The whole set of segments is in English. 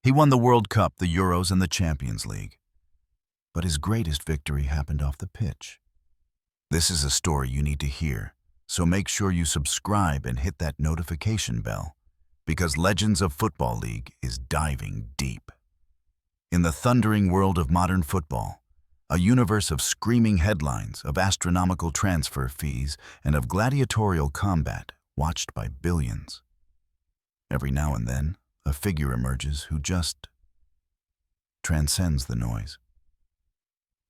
He won the World Cup, the Euros, and the Champions League. But his greatest victory happened off the pitch. This is a story you need to hear, so make sure you subscribe and hit that notification bell, because Legends of Football League is diving deep. In the thundering world of modern football, a universe of screaming headlines, of astronomical transfer fees, and of gladiatorial combat watched by billions. Every now and then, a figure emerges who just transcends the noise.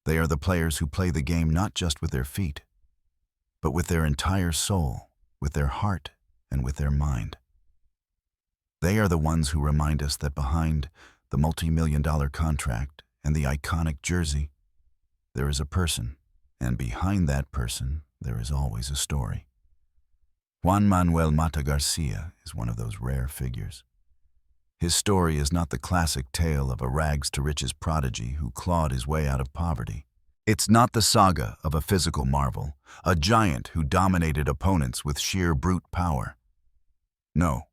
They are the players who play the game not just with their feet, but with their entire soul, with their heart, and with their mind. They are the ones who remind us that behind the multi-million-dollar contract and the iconic jersey, there is a person, and behind that person, there is always a story. Juan Mata Garcia is one of those rare figures. His story is not the classic tale of a rags-to-riches prodigy who clawed his way out of poverty. It's not the saga of a physical marvel, a giant who dominated opponents with sheer brute power. No,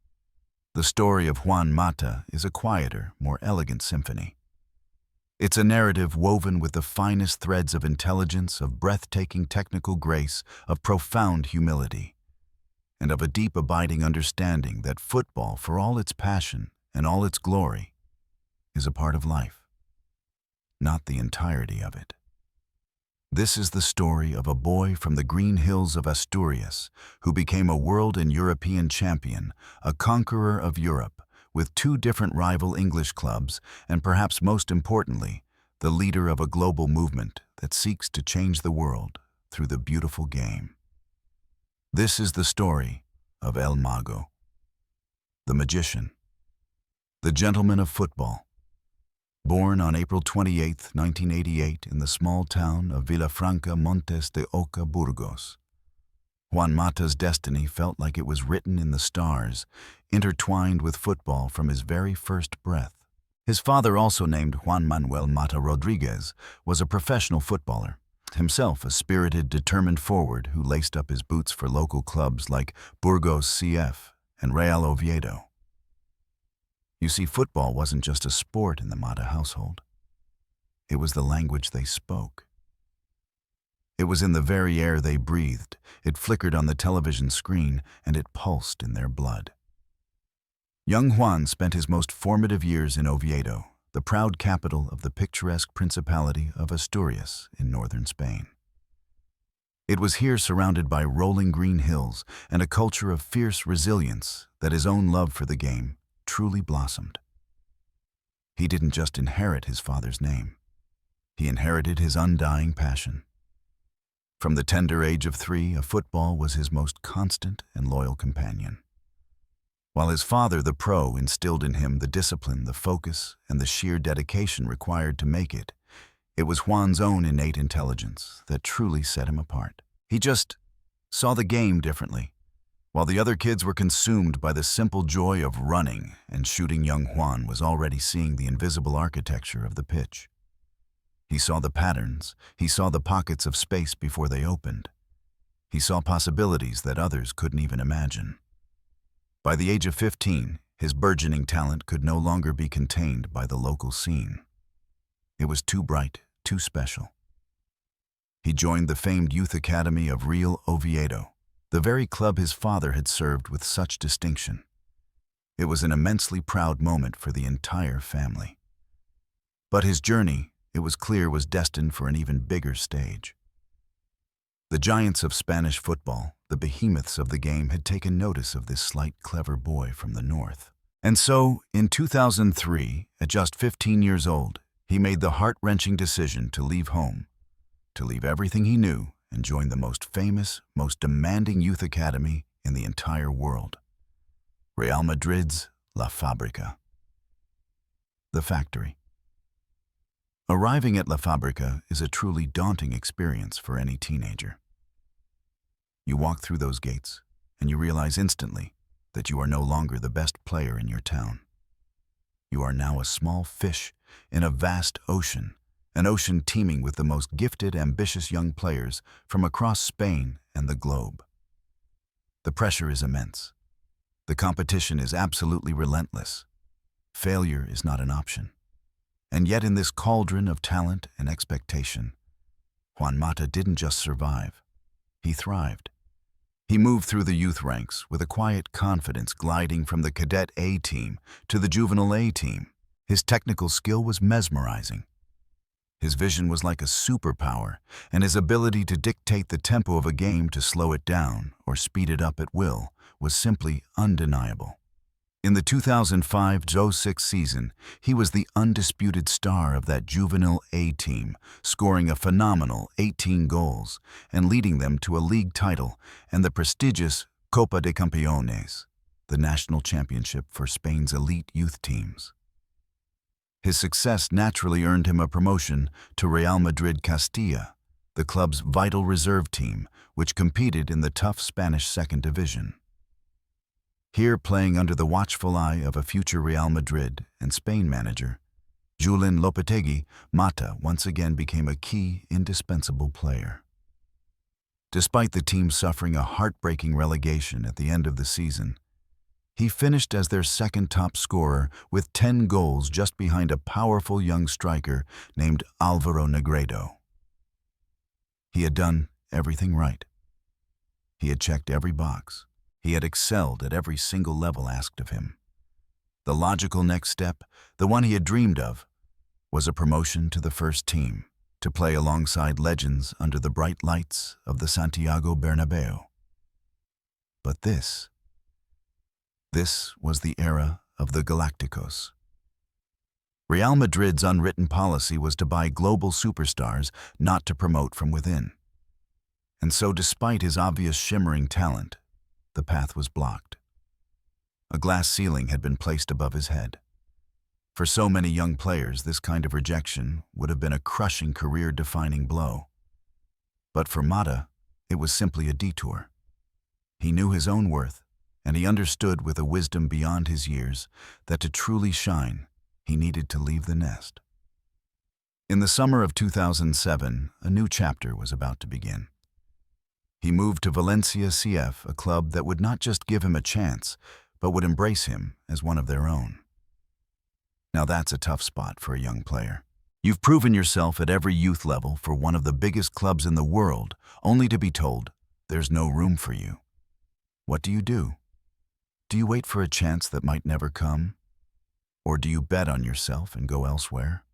the story of Juan Mata is a quieter, more elegant symphony. It's a narrative woven with the finest threads of intelligence, of breathtaking technical grace, of profound humility, and of a deep abiding understanding that football, for all its passion and all its glory, is a part of life, not the entirety of it. This is the story of a boy from the green hills of Asturias who became a world and European champion, a conqueror of Europe, with 2 different rival English clubs, and perhaps most importantly, the leader of a global movement that seeks to change the world through the beautiful game. This is the story of El Mago, the magician, the gentleman of football. Born on April 28, 1988, in the small town of Vilafranca Montes de Oca, Burgos, Juan Mata's destiny felt like it was written in the stars, intertwined with football from his very first breath. His father, also named Juan Manuel Mata Rodriguez, was a professional footballer, himself a spirited, determined forward who laced up his boots for local clubs like Burgos CF and Real Oviedo. You see, football wasn't just a sport in the Mata household. It was the language they spoke. It was in the very air they breathed, it flickered on the television screen, and it pulsed in their blood. Young Juan spent his most formative years in Oviedo, the proud capital of the picturesque Principality of Asturias in northern Spain. It was here, surrounded by rolling green hills and a culture of fierce resilience, that his own love for the game truly blossomed. He didn't just inherit his father's name. He inherited his undying passion. From the tender age of 3, football was his most constant and loyal companion. While his father, the pro, instilled in him the discipline, the focus, and the sheer dedication required to make it, it was Juan's own innate intelligence that truly set him apart. He just saw the game differently. While the other kids were consumed by the simple joy of running and shooting, young Juan was already seeing the invisible architecture of the pitch. He saw the patterns, he saw the pockets of space before they opened. He saw possibilities that others couldn't even imagine. By the age of 15, his burgeoning talent could no longer be contained by the local scene. It was too bright, too special. He joined the famed youth academy of Real Oviedo, the very club his father had served with such distinction. It was an immensely proud moment for the entire family. But his journey, it was clear, was destined for an even bigger stage. The giants of Spanish football, the behemoths of the game, had taken notice of this slight, clever boy from the north. And so, in 2003, at just 15 years old, he made the heart-wrenching decision to leave home, to leave everything he knew and join the most famous, most demanding youth academy in the entire world, Real Madrid's La Fábrica. The factory. Arriving at La Fábrica is a truly daunting experience for any teenager. You walk through those gates, and you realize instantly that you are no longer the best player in your town. You are now a small fish in a vast ocean, an ocean teeming with the most gifted, ambitious young players from across Spain and the globe. The pressure is immense. The competition is absolutely relentless. Failure is not an option. And yet in this cauldron of talent and expectation, Juan Mata didn't just survive, he thrived. He moved through the youth ranks with a quiet confidence, gliding from the cadet A team to the juvenile A team. His technical skill was mesmerizing. His vision was like a superpower, and his ability to dictate the tempo of a game, to slow it down or speed it up at will, was simply undeniable. In the 2005-06 season, he was the undisputed star of that juvenile A team, scoring a phenomenal 18 goals and leading them to a league title and the prestigious Copa de Campeones, the national championship for Spain's elite youth teams. His success naturally earned him a promotion to Real Madrid Castilla, the club's vital reserve team, which competed in the tough Spanish second division. Here, playing under the watchful eye of a future Real Madrid and Spain manager, Julen Lopetegui, Mata once again became a key, indispensable player. Despite the team suffering a heartbreaking relegation at the end of the season, he finished as their second top scorer with 10 goals, just behind a powerful young striker named Álvaro Negredo. He had done everything right. He had checked every box. He had excelled at every single level asked of him. The logical next step, the one he had dreamed of, was a promotion to the first team, to play alongside legends under the bright lights of the Santiago Bernabéu. But this was the era of the Galacticos. Real Madrid's unwritten policy was to buy global superstars, not to promote from within. And so, despite his obvious shimmering talent, the path was blocked. A glass ceiling had been placed above his head. For so many young players, this kind of rejection would have been a crushing, career-defining blow. But for Mata, it was simply a detour. He knew his own worth, and he understood with a wisdom beyond his years that to truly shine, he needed to leave the nest. In the summer of 2007, a new chapter was about to begin. He moved to Valencia CF, a club that would not just give him a chance, but would embrace him as one of their own. Now that's a tough spot for a young player. You've proven yourself at every youth level for one of the biggest clubs in the world, only to be told there's no room for you. What do? Do you wait for a chance that might never come? Or do you bet on yourself and go elsewhere?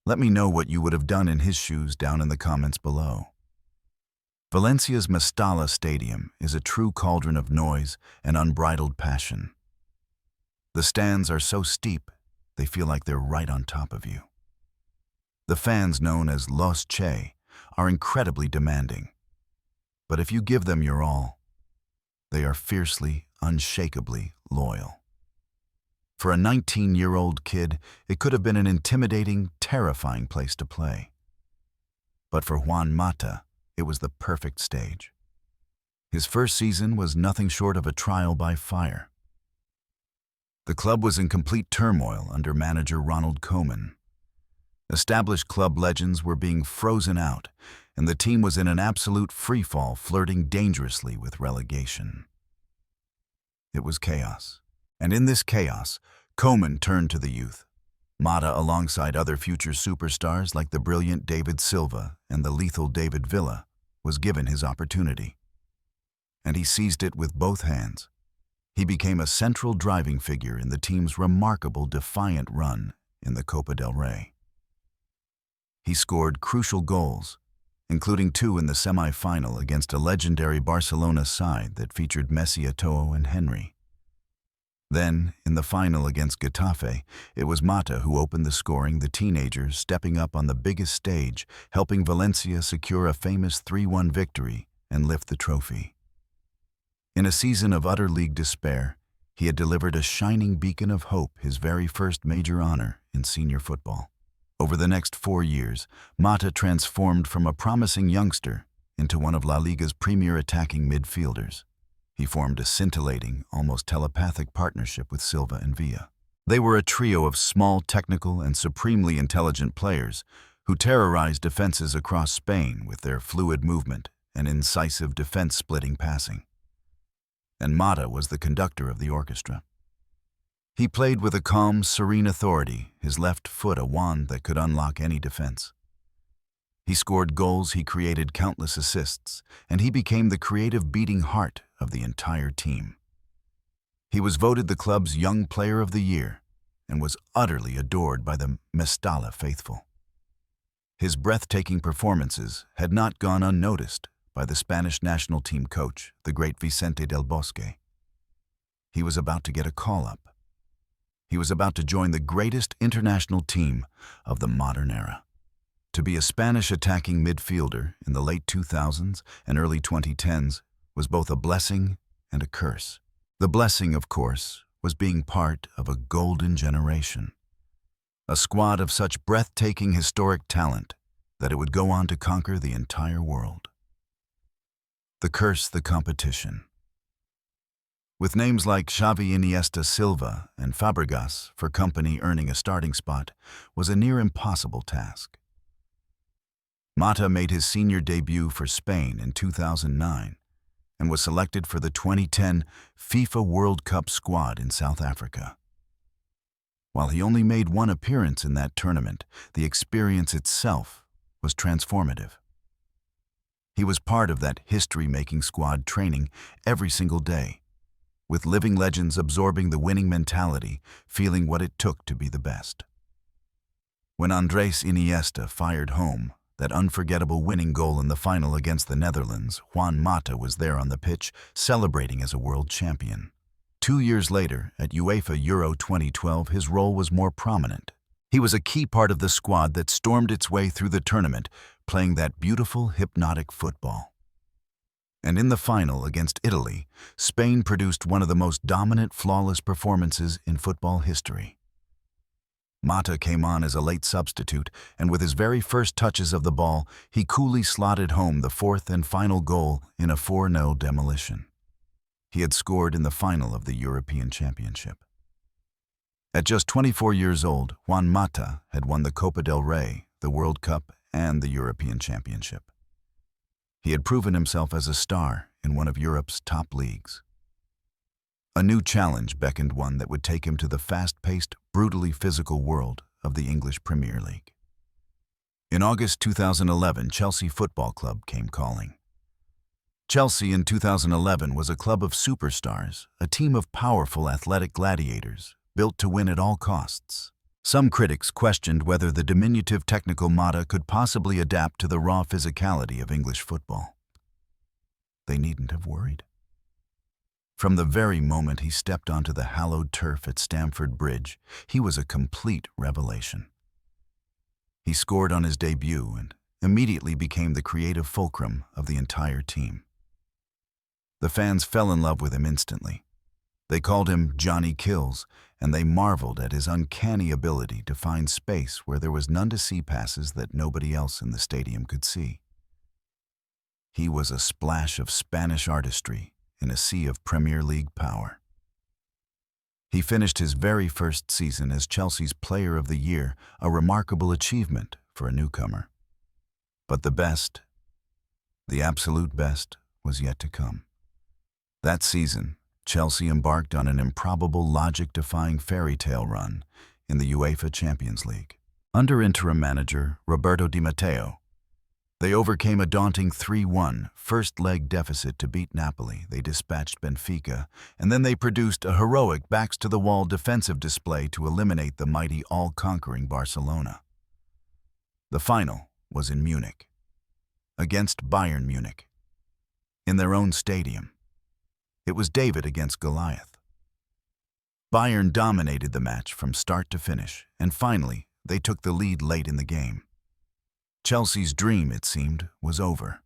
Let me know what you would have done in his shoes down in the comments below. Valencia's Mestalla Stadium is a true cauldron of noise and unbridled passion. The stands are so steep, they feel like they're right on top of you. The fans, known as Los Che, are incredibly demanding. But if you give them your all, they are fiercely, unshakably loyal. For a 19-year-old kid, it could have been an intimidating, terrifying place to play. But for Juan Mata, it was the perfect stage. His first season was nothing short of a trial by fire. The club was in complete turmoil under manager Ronald Koeman. Established club legends were being frozen out, and the team was in an absolute freefall, flirting dangerously with relegation. It was chaos. And in this chaos, Koeman turned to the youth. Mata, alongside other future superstars like the brilliant David Silva and the lethal David Villa, was given his opportunity. And he seized it with both hands. He became a central driving figure in the team's remarkable, defiant run in the Copa del Rey. He scored crucial goals, including 2 in the semi-final against a legendary Barcelona side that featured Messi, Eto'o, and Henry. Then, in the final against Getafe, it was Mata who opened the scoring, the teenager stepping up on the biggest stage, helping Valencia secure a famous 3-1 victory and lift the trophy. In a season of utter league despair, he had delivered a shining beacon of hope, his very first major honor in senior football. Over the next 4 years, Mata transformed from a promising youngster into one of La Liga's premier attacking midfielders. He formed a scintillating, almost telepathic partnership with Silva and Villa. They were a trio of small, technical, and supremely intelligent players who terrorized defenses across Spain with their fluid movement and incisive defense-splitting passing. And Mata was the conductor of the orchestra. He played with a calm, serene authority, his left foot a wand that could unlock any defense. He scored goals, he created countless assists, and he became the creative beating heart of the entire team. He was voted the club's Young Player of the Year and was utterly adored by the Mestalla faithful. His breathtaking performances had not gone unnoticed by the Spanish national team coach, the great Vicente del Bosque. He was about to get a call-up. He was about to join the greatest international team of the modern era. To be a Spanish attacking midfielder in the late 2000s and early 2010s was both a blessing and a curse. The blessing, of course, was being part of a golden generation. A squad of such breathtaking historic talent that it would go on to conquer the entire world. The curse, the competition. With names like Xavi, Iniesta, Silva, and Fabregas for company, earning a starting spot was a near impossible task. Mata made his senior debut for Spain in 2009 and was selected for the 2010 FIFA World Cup squad in South Africa. While he only made one appearance in that tournament, the experience itself was transformative. He was part of that history-making squad training every single day, with living legends absorbing the winning mentality, feeling what it took to be the best. When Andrés Iniesta fired home that unforgettable winning goal in the final against the Netherlands, Juan Mata was there on the pitch, celebrating as a world champion. 2 years later, at UEFA Euro 2012, his role was more prominent. He was a key part of the squad that stormed its way through the tournament, playing that beautiful, hypnotic football. And in the final against Italy, Spain produced one of the most dominant, flawless performances in football history. Mata came on as a late substitute, and with his very first touches of the ball, he coolly slotted home the fourth and final goal in a 4-0 demolition. He had scored in the final of the European Championship. At just 24 years old, Juan Mata had won the Copa del Rey, the World Cup, and the European Championship. He had proven himself as a star in one of Europe's top leagues. A new challenge beckoned, one that would take him to the fast-paced, brutally physical world of the English Premier League. In August 2011, Chelsea Football Club came calling. Chelsea in 2011 was a club of superstars, a team of powerful athletic gladiators, built to win at all costs. Some critics questioned whether the diminutive technical Mata could possibly adapt to the raw physicality of English football. They needn't have worried. From the very moment he stepped onto the hallowed turf at Stamford Bridge, he was a complete revelation. He scored on his debut and immediately became the creative fulcrum of the entire team. The fans fell in love with him instantly. They called him Johnny Kills, and they marveled at his uncanny ability to find space where there was none to see passes that nobody else in the stadium could see. He was a splash of Spanish artistry in a sea of Premier League power. He finished his very first season as Chelsea's Player of the Year, a remarkable achievement for a newcomer. But the best, the absolute best, was yet to come. That season, Chelsea embarked on an improbable, logic-defying fairy tale run in the UEFA Champions League. Under interim manager Roberto Di Matteo, they overcame a daunting 3-1 first-leg deficit to beat Napoli. They dispatched Benfica, and then they produced a heroic backs-to-the-wall defensive display to eliminate the mighty, all-conquering Barcelona. The final was in Munich, against Bayern Munich, in their own stadium. It was David against Goliath. Bayern dominated the match from start to finish, and finally, they took the lead late in the game. Chelsea's dream, it seemed, was over.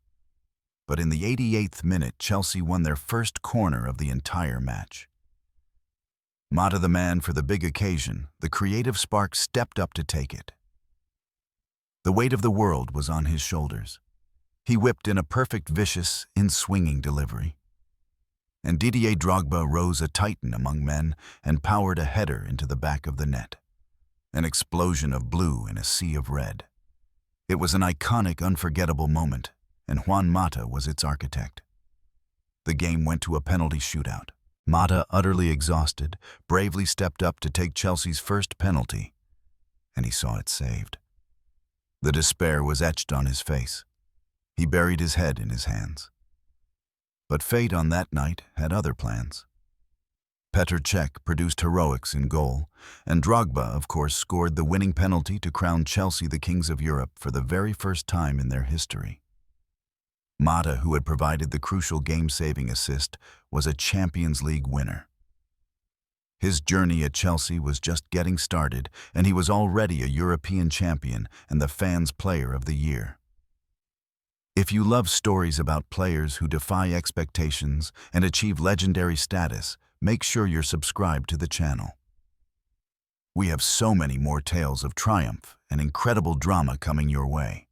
But in the 88th minute, Chelsea won their first corner of the entire match. Mata, the man for the big occasion, the creative spark, stepped up to take it. The weight of the world was on his shoulders. He whipped in a perfect, vicious, in-swinging delivery. And Didier Drogba rose a titan among men and powered a header into the back of the net. An explosion of blue in a sea of red. It was an iconic, unforgettable moment, and Juan Mata was its architect. The game went to a penalty shootout. Mata, utterly exhausted, bravely stepped up to take Chelsea's first penalty, and he saw it saved. The despair was etched on his face. He buried his head in his hands. But fate on that night had other plans. Petr Cech produced heroics in goal, and Drogba, of course, scored the winning penalty to crown Chelsea the kings of Europe for the very first time in their history. Mata, who had provided the crucial game-saving assist, was a Champions League winner. His journey at Chelsea was just getting started, and he was already a European champion and the fans' player of the year. If you love stories about players who defy expectations and achieve legendary status, make sure you're subscribed to the channel. We have so many more tales of triumph and incredible drama coming your way.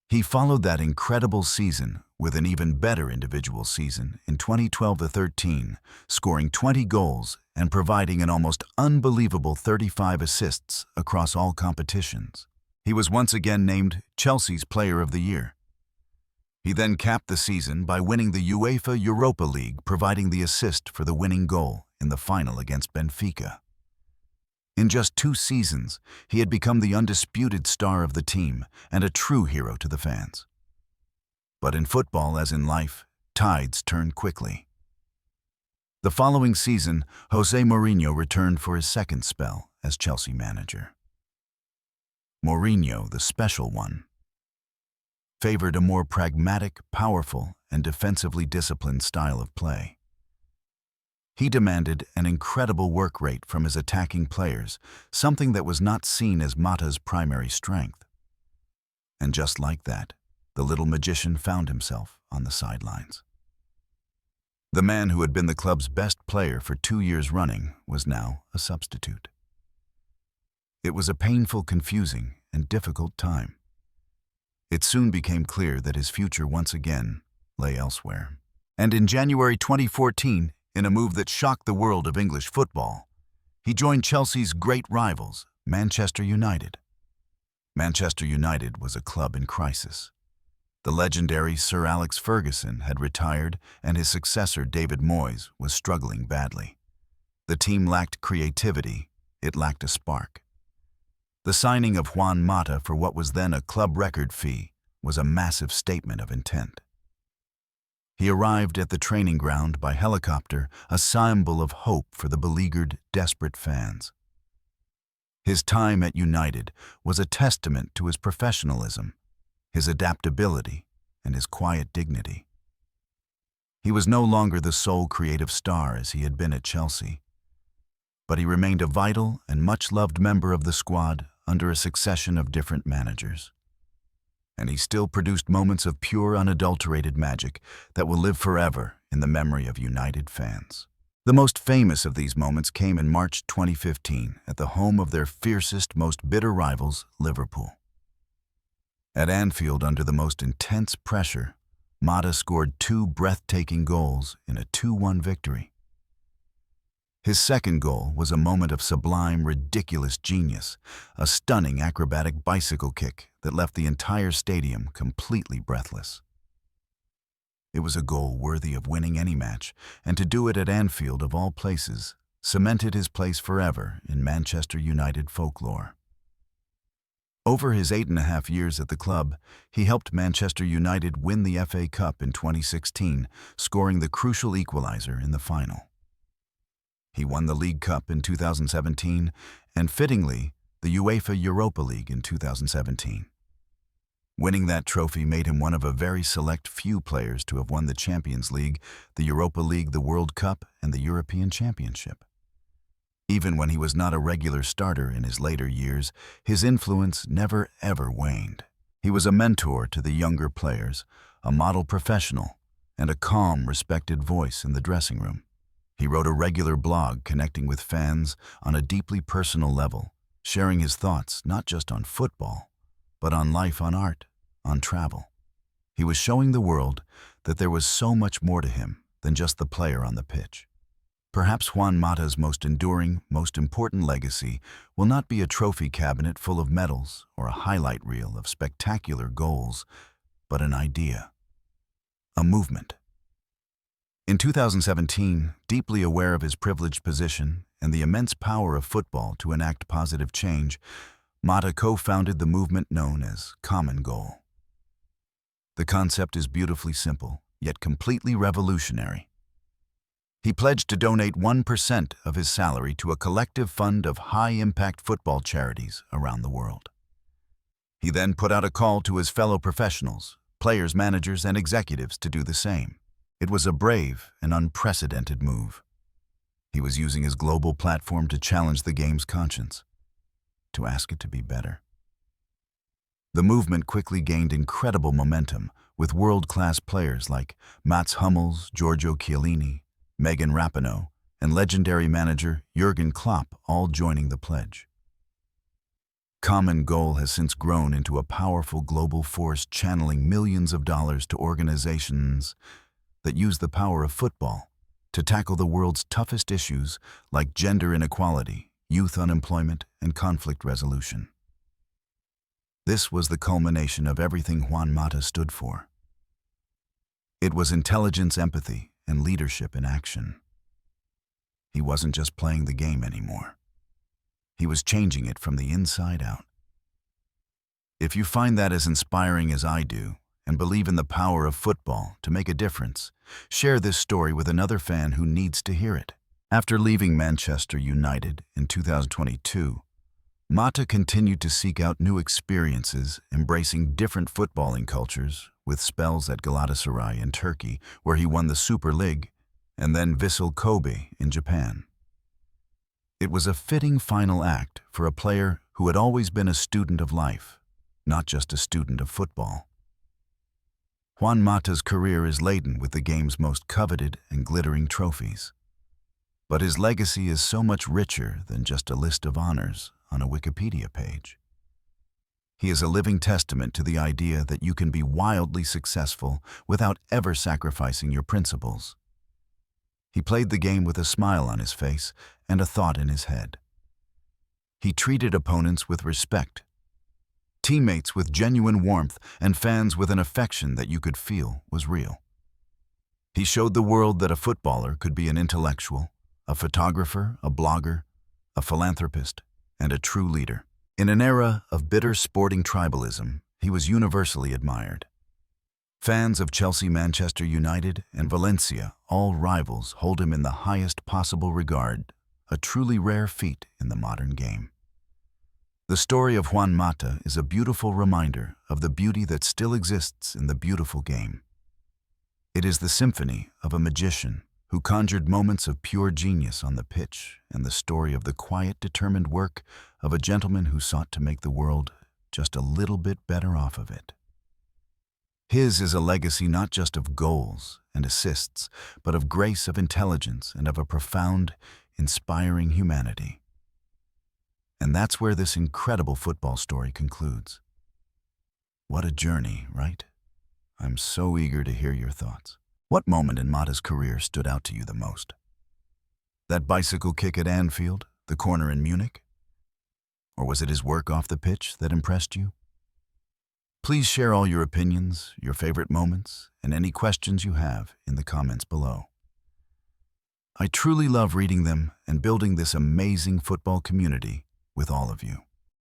He followed that incredible season with an even better individual season in 2012-13, scoring 20 goals and providing an almost unbelievable 35 assists across all competitions. He was once again named Chelsea's Player of the Year. He then capped the season by winning the UEFA Europa League, providing the assist for the winning goal in the final against Benfica. In just 2 seasons, he had become the undisputed star of the team and a true hero to the fans. But in football, as in life, tides turn quickly. The following season, Jose Mourinho returned for his second spell as Chelsea manager. Mourinho, the special one, favored a more pragmatic, powerful, and defensively disciplined style of play. He demanded an incredible work rate from his attacking players, something that was not seen as Mata's primary strength. And just like that, the little magician found himself on the sidelines. The man who had been the club's best player for 2 years running was now a substitute. It was a painful, confusing, and difficult time. It soon became clear that his future once again lay elsewhere. And in January 2014, in a move that shocked the world of English football, he joined Chelsea's great rivals, Manchester United. Manchester United was a club in crisis. The legendary Sir Alex Ferguson had retired, and his successor, David Moyes, was struggling badly. The team lacked creativity, it lacked a spark. The signing of Juan Mata for what was then a club record fee was a massive statement of intent. He arrived at the training ground by helicopter, a symbol of hope for the beleaguered, desperate fans. His time at United was a testament to his professionalism, his adaptability, and his quiet dignity. He was no longer the sole creative star as he had been at Chelsea, but he remained a vital and much-loved member of the squad under a succession of different managers. And he still produced moments of pure, unadulterated magic that will live forever in the memory of United fans. The most famous of these moments came in March 2015 at the home of their fiercest, most bitter rivals, Liverpool. At Anfield, under the most intense pressure, Mata scored 2 breathtaking goals in a 2-1 victory. His second goal was a moment of sublime, ridiculous genius, a stunning acrobatic bicycle kick that left the entire stadium completely breathless. It was a goal worthy of winning any match, and to do it at Anfield, of all places, cemented his place forever in Manchester United folklore. Over his 8.5 years at the club, he helped Manchester United win the FA Cup in 2016, scoring the crucial equalizer in the final. He won the League Cup in 2017, and fittingly, the UEFA Europa League in 2017. Winning that trophy made him one of a very select few players to have won the Champions League, the Europa League, the World Cup, and the European Championship. Even when he was not a regular starter in his later years, his influence never ever waned. He was a mentor to the younger players, a model professional, and a calm, respected voice in the dressing room. He wrote a regular blog connecting with fans on a deeply personal level, sharing his thoughts not just on football, but on life, on art, on travel. He was showing the world that there was so much more to him than just the player on the pitch. Perhaps Juan Mata's most enduring, most important legacy will not be a trophy cabinet full of medals or a highlight reel of spectacular goals, but an idea, a movement, In 2017, deeply aware of his privileged position and the immense power of football to enact positive change, Mata co-founded the movement known as Common Goal. The concept is beautifully simple, yet completely revolutionary. He pledged to donate 1% of his salary to a collective fund of high-impact football charities around the world. He then put out a call to his fellow professionals, players, managers, and executives to do the same. It was a brave and unprecedented move. He was using his global platform to challenge the game's conscience, to ask it to be better. The movement quickly gained incredible momentum, with world-class players like Mats Hummels, Giorgio Chiellini, Megan Rapinoe, and legendary manager Jurgen Klopp all joining the pledge. Common Goal has since grown into a powerful global force, channeling millions of dollars to organizations that use the power of football to tackle the world's toughest issues like gender inequality, youth unemployment, and conflict resolution. This was the culmination of everything Juan Mata stood for. It was intelligence, empathy, and leadership in action. He wasn't just playing the game anymore. He was changing it from the inside out. If you find that as inspiring as I do, and believe in the power of football to make a difference, share this story with another fan who needs to hear it. After leaving Manchester United in 2022, Mata continued to seek out new experiences, embracing different footballing cultures, with spells at Galatasaray in Turkey, where he won the Super League, and then Vissel Kobe in Japan. It was a fitting final act for a player who had always been a student of life, not just a student of football. Juan Mata's career is laden with the game's most coveted and glittering trophies. But his legacy is so much richer than just a list of honors on a Wikipedia page. He is a living testament to the idea that you can be wildly successful without ever sacrificing your principles. He played the game with a smile on his face and a thought in his head. He treated opponents with respect, teammates with genuine warmth, and fans with an affection that you could feel was real. He showed the world that a footballer could be an intellectual, a photographer, a blogger, a philanthropist, and a true leader. In an era of bitter sporting tribalism, he was universally admired. Fans of Chelsea, Manchester United, and Valencia, all rivals, hold him in the highest possible regard, a truly rare feat in the modern game. The story of Juan Mata is a beautiful reminder of the beauty that still exists in the beautiful game. It is the symphony of a magician who conjured moments of pure genius on the pitch, and the story of the quiet, determined work of a gentleman who sought to make the world just a little bit better off of it. His is a legacy not just of goals and assists, but of grace, of intelligence, and of a profound, inspiring humanity. And that's where this incredible football story concludes. What a journey, right? I'm so eager to hear your thoughts. What moment in Mata's career stood out to you the most? That bicycle kick at Anfield, the corner in Munich? Or was it his work off the pitch that impressed you? Please share all your opinions, your favorite moments, and any questions you have in the comments below. I truly love reading them and building this amazing football community with all of you.